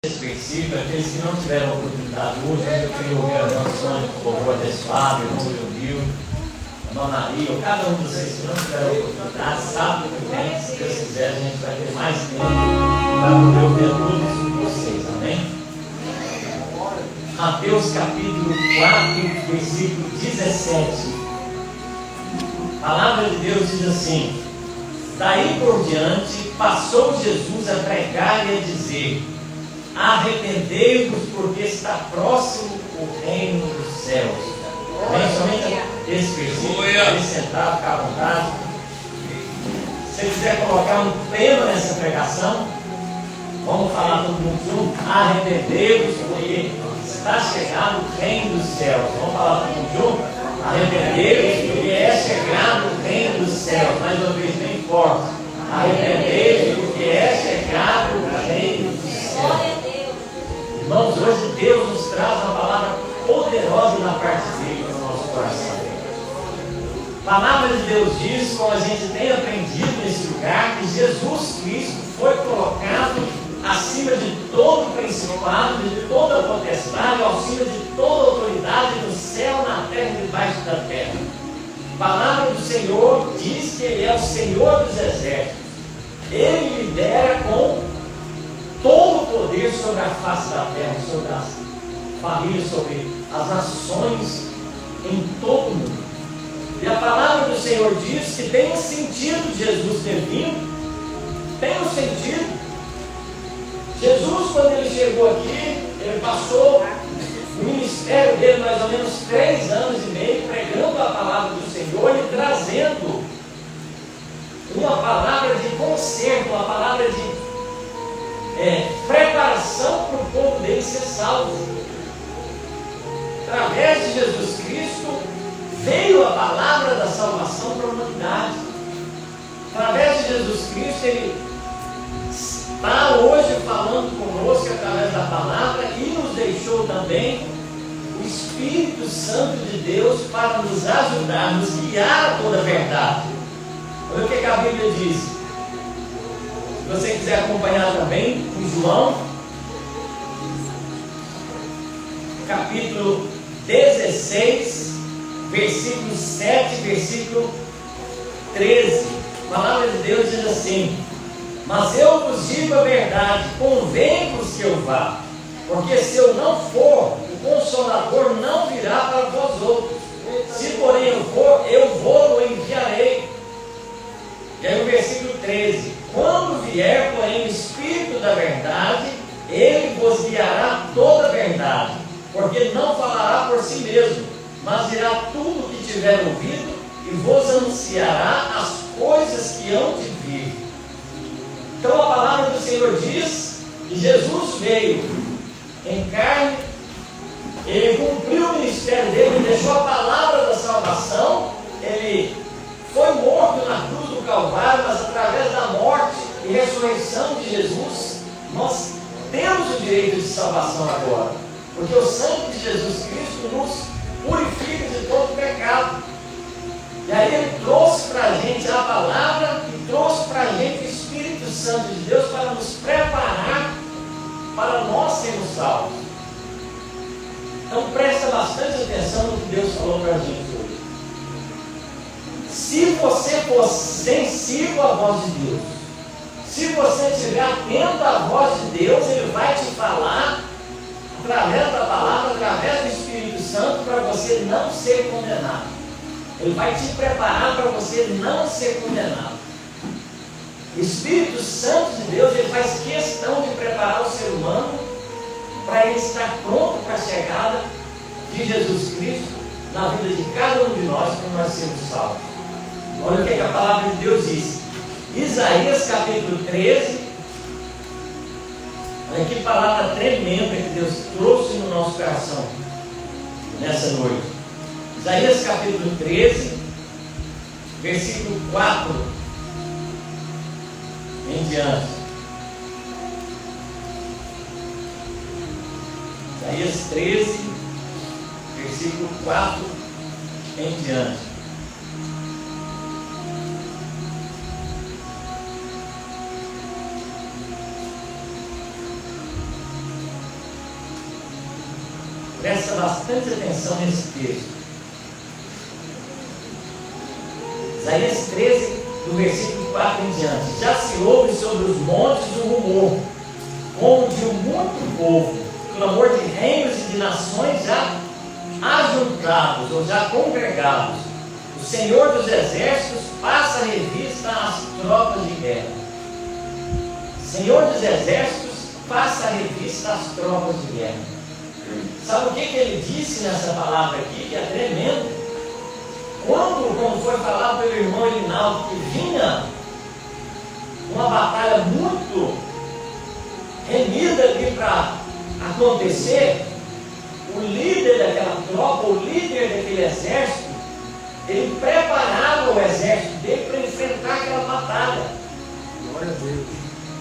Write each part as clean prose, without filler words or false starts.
esse versículo, aqueles que não tiveram oportunidade hoje, eu queria ouvir a irmã Sônia, por favor, abençoado, o irmão Leonil, a dona Maria, ou cada um de vocês que não tiveram oportunidade, sabe que tem, se Deus quiser, a gente vai ter mais tempo para poder ouvir todos vocês, amém? Mateus capítulo 4, versículo 17. A palavra de Deus diz assim: daí por diante, passou Jesus a pregar e a dizer: arrependei-vos, porque está próximo o reino dos céus. Amém? Somente esse versículo, pode sentar, ficar à vontade. Se você quiser colocar um tema nessa pregação, vamos falar todo mundo junto. Arrependei-vos, porque está chegado o reino dos céus. Vamos falar todo mundo junto? Arrependei-vos, porque é chegado o reino dos céus. Mais uma vez, bem forte. Arrependei-vos, porque é chegado o reino dos céus. Irmãos, hoje Deus nos traz uma palavra poderosa da parte dele no nosso coração. A palavra de Deus diz, como a gente tem aprendido nesse lugar, que Jesus Cristo foi colocado acima de todo principado, de toda potestade, acima de toda autoridade no céu, na terra e debaixo da terra. A palavra do Senhor diz que Ele é o Senhor dos exércitos. Ele lidera com todo o poder sobre a face da terra, sobre as famílias, sobre as nações, em todo o mundo. E a palavra do Senhor diz que tem um sentido de Jesus ter vindo, tem um sentido. Jesus, quando ele chegou aqui, ele passou o ministério dele mais ou menos 3 anos e meio, pregando a palavra do Senhor e trazendo uma palavra de conserto, uma palavra de preparação para o povo dele ser salvo. Através de Jesus Cristo veio a palavra da salvação para a humanidade. Através de Jesus Cristo Ele está hoje falando conosco através da palavra e nos deixou também o Espírito Santo de Deus para nos ajudar, nos guiar a toda a verdade. Olha o que a Bíblia diz. Se você quiser acompanhar também com João, capítulo 16, versículo 7, versículo 13. A palavra de Deus diz assim: mas eu vos digo a verdade, convém-vos que eu vá, porque se eu não for, o Consolador não virá para vós outros. Se porém eu for, eu vou-lo enviarei. E aí o versículo 13: quando vier, porém, o Espírito da verdade, ele vos guiará toda a verdade, porque não falará por si mesmo, mas dirá tudo o que tiver ouvido e vos anunciará as coisas que hão de vir. Então a palavra do Senhor diz que Jesus veio em carne, ele cumpriu o ministério dele, ele deixou a palavra da salvação, ele foi morto na cruz do Calvário, mas através da morte e ressurreição de Jesus, nós temos o direito de salvação agora, porque o sangue de Jesus Cristo nos purifica de todo pecado. E aí ele trouxe para a gente a palavra e trouxe para a gente o Espírito Santo de Deus para nos preparar para nós sermos salvos. Então presta bastante atenção no que Deus falou para a gente hoje. Se você for sensível à voz de Deus, se você estiver atento à voz de Deus, Ele vai te falar através da palavra, através do Espírito Santo, para você não ser condenado. Ele vai te preparar para você não ser condenado. O Espírito Santo de Deus, ele faz questão de preparar o ser humano para ele estar pronto para a chegada de Jesus Cristo na vida de cada um de nós, para nós sermos salvos. Olha o que a palavra de Deus diz. Isaías capítulo 13. Olha que palavra tremenda que Deus trouxe no nosso coração nessa noite. Isaías capítulo 13, versículo 4 em diante. Isaías 13, versículo 4 em diante. Presta bastante atenção nesse texto. Isaías 13, do versículo 4 em diante. Já se ouve sobre os montes um rumor, como de muito povo, clamor de reinos e de nações já ajuntados ou já congregados. O Senhor dos Exércitos passa a revista às tropas de guerra. Senhor dos Exércitos passa a revista às tropas de guerra. Sabe o que ele disse nessa palavra aqui, que é tremendo? Quando foi falado pelo irmão Elinaldo que vinha uma batalha muito remida ali para acontecer, o líder daquela tropa, o líder daquele exército, ele preparava o exército dele para enfrentar aquela batalha. Glória a Deus.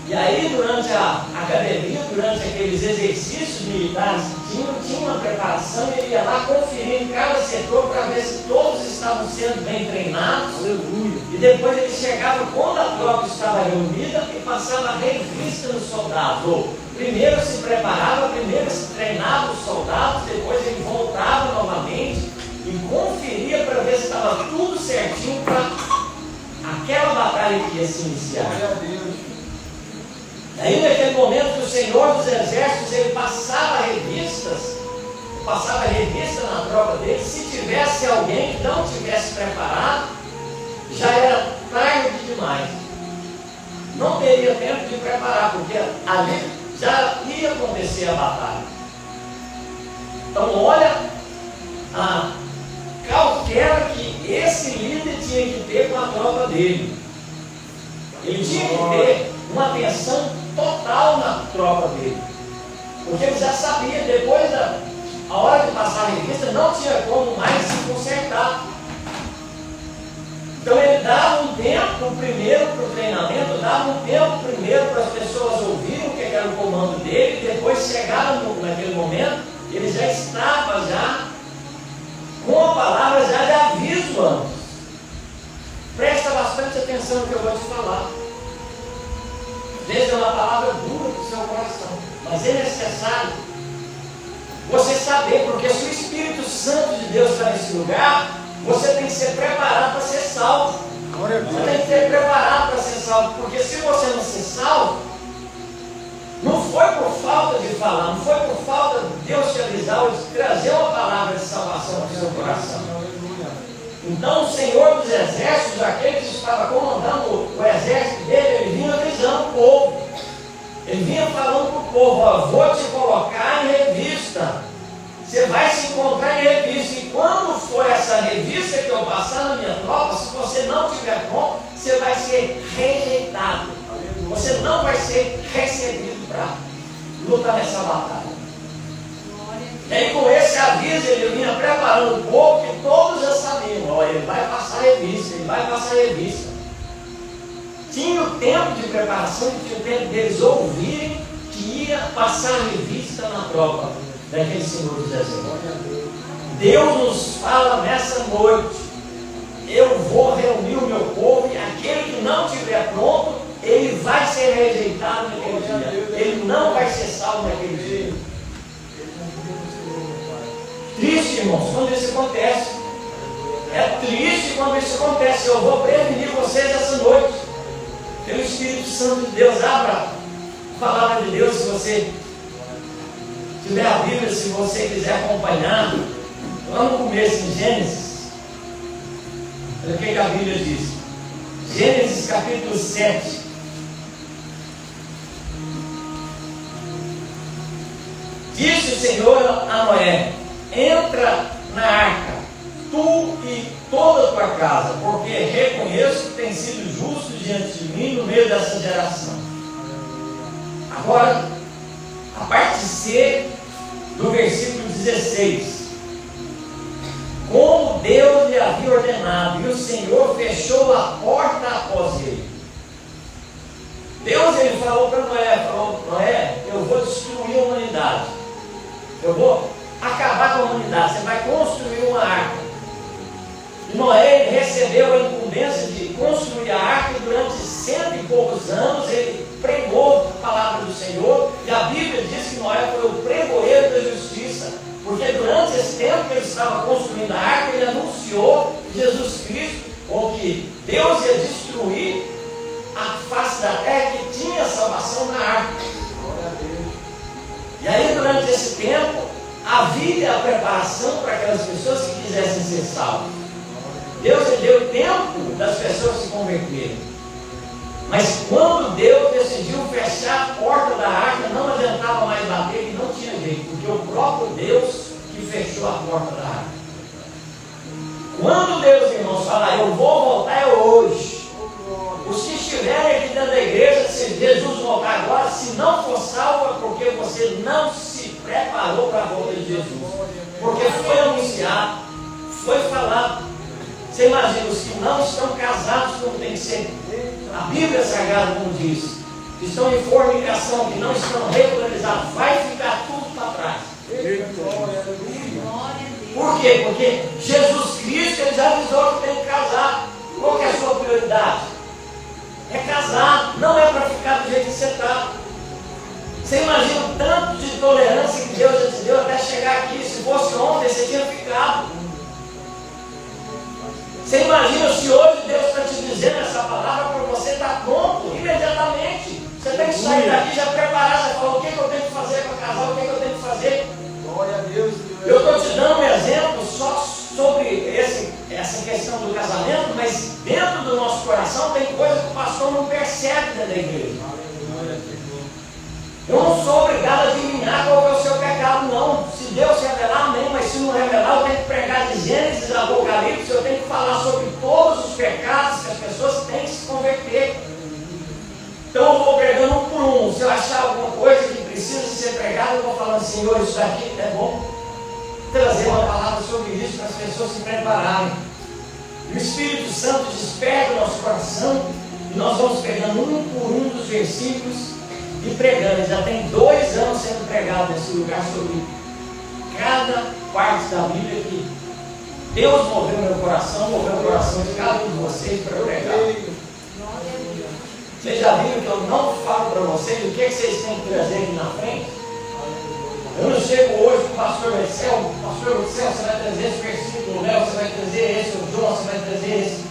E aí, durante a academia, durante aqueles exercícios militares que tinha uma preparação, ele ia lá conferir em cada setor para ver se todos estavam sendo bem treinados. Aleluia. E depois ele chegava quando a tropa estava reunida e passava a revista nos soldados. Ou primeiro se preparava, primeiro se treinava os soldados, depois ele voltava novamente e conferia para ver se estava tudo certinho para aquela batalha que ia se iniciar. Glória a Deus. Aí naquele momento que o Senhor dos Exércitos ele passava revista na tropa dele, se tivesse alguém que não tivesse preparado, já era tarde demais. Não teria tempo de preparar, porque ali já ia acontecer a batalha. Então olha a cautela que esse líder tinha que ter com a tropa dele. Ele tinha que ter uma atenção total na tropa dele, porque ele já sabia, depois a hora de passar a revista, não tinha como mais se consertar. Então ele dava um tempo primeiro para o treinamento, dava um tempo primeiro para as pessoas ouvirem o que era o comando dele, e depois chegaram naquele momento, ele já estava já com a palavra já de aviso antes. Presta bastante atenção no que eu vou te falar. Às vezes é uma palavra dura para o seu coração, mas é necessário você saber, porque se o Espírito Santo de Deus está nesse lugar, você tem que ser preparado para ser salvo. Você tem que ser preparado para ser salvo, porque se você não ser salvo, não foi por falta de falar, não foi por falta de Deus te avisar ou de trazer uma palavra de salvação para o seu coração. Então o Senhor dos Exércitos, aquele que estava comandando o exército dele, ele vinha avisando o povo. Ele vinha falando para o povo: ó, vou te colocar em revista. Você vai se encontrar em revista. E quando for essa revista que eu passar na minha tropa, se você não estiver pronto, você vai ser rejeitado. Você não vai ser recebido para lutar nessa batalha. E aí, com esse aviso, ele vinha preparando o povo, que todos já sabiam: ó, ele vai passar revista, ele vai passar revista. Tinha o tempo de preparação, tinha o tempo deles ouvirem que ia passar revista na tropa daquele Senhor dos Exércitos. Deus nos fala nessa noite: eu vou reunir o meu povo, e aquele que não estiver pronto, ele vai ser rejeitado naquele dia. Ele não vai ser salvo naquele dia. Triste, irmãos, quando isso acontece. É triste quando isso acontece. Eu vou prevenir vocês essa noite, pelo Espírito Santo de Deus. Abra a palavra de Deus, se você tiver a Bíblia, se você quiser acompanhar. Lá no começo, em Gênesis, olha o que a Bíblia diz. Gênesis capítulo 7. Disse o Senhor a Noé: entra na arca, tu e toda a tua casa, porque reconheço que tem sido justo diante de mim no meio dessa geração. Agora, a parte C do versículo 16. Como Deus lhe havia ordenado, e o Senhor fechou a porta após ele. Deus ele falou para Noé, Noé, eu vou destruir a humanidade. Eu vou acabar com a humanidade. Você vai construir uma arca. E Noé recebeu a incumbência de construir a arca, e durante 100 e poucos anos ele pregou a palavra do Senhor. E a Bíblia diz que Noé foi o pregoeiro da justiça, porque estava construindo a arca, ele anunciou que Jesus Cristo, ou que Deus ia destruir a face da terra, que tinha salvação na arca. E aí, durante esse tempo, havia a preparação para aquelas pessoas que quisessem ser salvas. Deus deu tempo das pessoas se converterem. Mas quando Deus decidiu fechar a porta da arca, não adiantava mais bater, que não tinha jeito, porque o próprio Deus que fechou a porta da arca. Quando Deus, irmãos, falar, eu vou voltar, é hoje. Os que estiverem aqui dentro da igreja, se Jesus voltar agora, se não for salvo, é porque você não se preparou para a volta de Jesus. Porque foi anunciado, foi falado. Você imagina, os que não estão casados como tem que ser, a Bíblia Sagrada como diz, que estão em fornicação, que não estão regularizados, vai ficar tudo para trás. Por quê? Porque Jesus Cristo, ele já avisou que tem que casar. Qual que é a sua prioridade? É casar, não é para ficar do jeito que você está. Você imagina o tanto de tolerância que Deus já te deu até chegar aqui. Se fosse ontem, você tinha ficado. Você imagina se hoje Deus está te dizendo essa palavra para você estar pronto imediatamente. Você tem que sair daqui, já preparar, já falar o que eu tenho que fazer para casar, o que eu tenho que fazer. Glória a Deus. Eu estou te dando um exemplo só sobre essa questão do casamento, mas dentro do nosso coração tem coisa que o pastor não percebe dentro da igreja. Eu não sou obrigado a adivinhar qual é o seu pecado, não. Se Deus revelar, amém, mas se não revelar, eu tenho que pregar de Gênesis a Apocalipse, eu tenho que falar sobre todos os pecados que as pessoas têm que se converter. Então eu vou pregando um por um. Se eu achar alguma coisa que precisa ser pregada, eu vou falando, Senhor, isso daqui é bom. Trazer uma palavra sobre isso para as pessoas se prepararem. E o Espírito Santo desperta o nosso coração e nós vamos pegando um por um dos versículos e pregando. Já tem 2 anos sendo pregado nesse lugar sobre cada parte da Bíblia que Deus moveu meu coração, moveu o coração de cada um de vocês para pregar. Vocês já viram que eu não falo para vocês o que vocês têm que trazer aqui na frente? Eu não chego hoje com o pastor Marcelo, você vai trazer esse versículo, Léo, você vai trazer esse, o João, você vai trazer esse.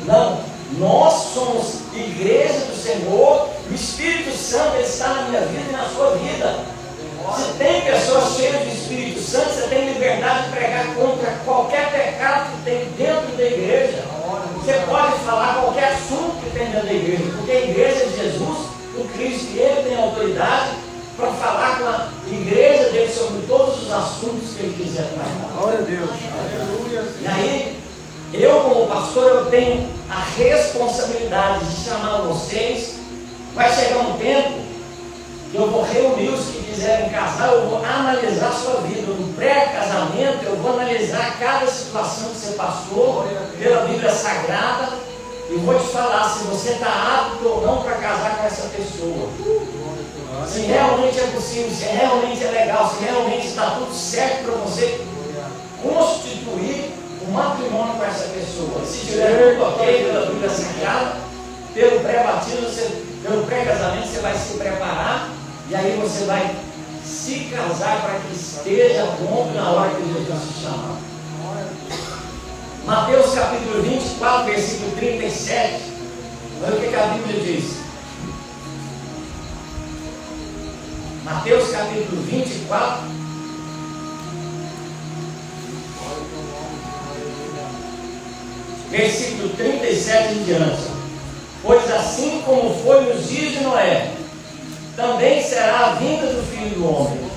Não, nós somos igreja do Senhor, o Espírito Santo ele está na minha vida e na sua vida. Se tem pessoas cheias do Espírito Santo, você tem liberdade de pregar contra qualquer pecado que tem dentro da igreja. Você pode falar qualquer assunto que tem dentro da igreja, porque a igreja de Jesus, o Cristo, ele tem autoridade para falar com a igreja dele sobre todos os assuntos que ele quiser tratar. Glória a Deus. E aí, eu como pastor, eu tenho a responsabilidade de chamar vocês. Vai chegar um tempo que eu vou reunir os que quiserem casar, eu vou analisar a sua vida. No pré-casamento, eu vou analisar cada situação que você passou pela Bíblia Sagrada e vou te falar se você está apto ou não para casar com essa pessoa. Se realmente é possível, se realmente é legal, se realmente está tudo certo para você constituir um matrimônio com essa pessoa. Se tiver tudo ok pela Bíblia Sagrada, pelo pré-batismo, pelo pré-casamento, você vai se preparar e aí você vai se casar para que esteja pronto na hora que Jesus te chamar. Mateus capítulo 24, versículo 37. Olha o que a Bíblia diz. Mateus capítulo 24, versículo 37 em diante. Pois assim como foi nos dias de Noé, também será a vinda do Filho do Homem.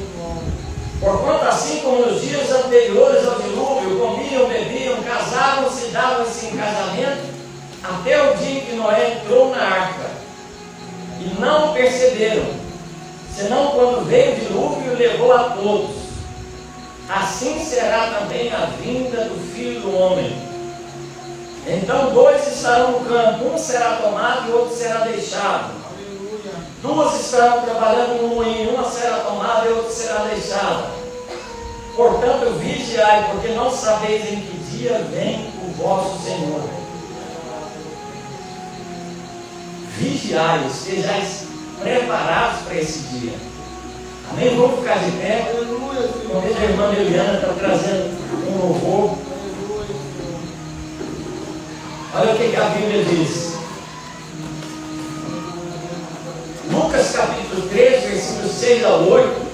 Porquanto assim como nos dias anteriores ao dilúvio, comiam, bebiam, casavam-se, davam-se em casamento, até o dia em que Noé entrou na arca, e não perceberam, senão quando veio o dilúvio e levou a todos. Assim será também a vinda do Filho do Homem. Então 2 estarão no campo, um será tomado e outro será deixado. 2 estarão trabalhando no moinho, uma será tomada e outra será deixada. Portanto, vigiai, porque não sabeis em que dia vem o vosso Senhor. Vigiai, estejais preparados para esse dia. Nem vou ficar de pé. Aleluia, Senhor. Como a irmã Liliana está trazendo um louvor. Olha o que a Bíblia diz. Lucas capítulo 3, versículos 6 a 8.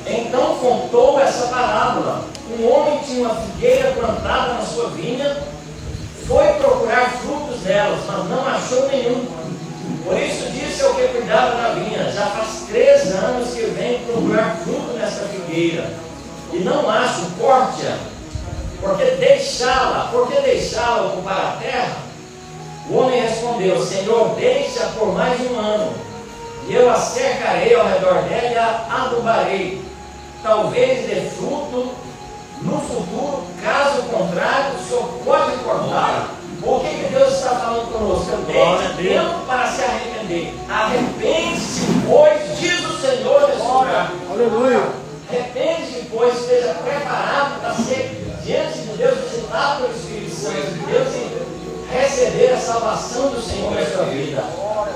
Então contou essa parábola. Um homem tinha uma figueira plantada na sua vinha, foi procurar frutos delas, mas não achou nenhum. Por isso disse ao que cuidava da vinha: já faz 3 anos que eu venho procurar fruto nessa figueira, e não acho, corte-a. Por que deixá-la ocupar a terra? O homem respondeu: Senhor, deixa por mais um ano, e eu a cercarei ao redor dela e a adubarei. Talvez dê fruto no futuro. Caso contrário, o Senhor pode cortar. O que Deus está falando conosco? Eu dei tempo para se arrepender. Arrepende-se, pois, diz o Senhor nesse lugar. Aleluia. Arrepende-se, pois, esteja preparado para ser diante de Deus, visitado pelo Espírito Santo de Deus e receber a salvação do Senhor na sua vida.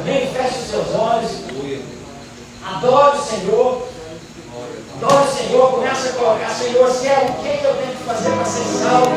Amém? Feche os seus olhos. Adore o Senhor. Adore o Senhor. Começa a colocar: Senhor, o que eu tenho que fazer para ser salvo?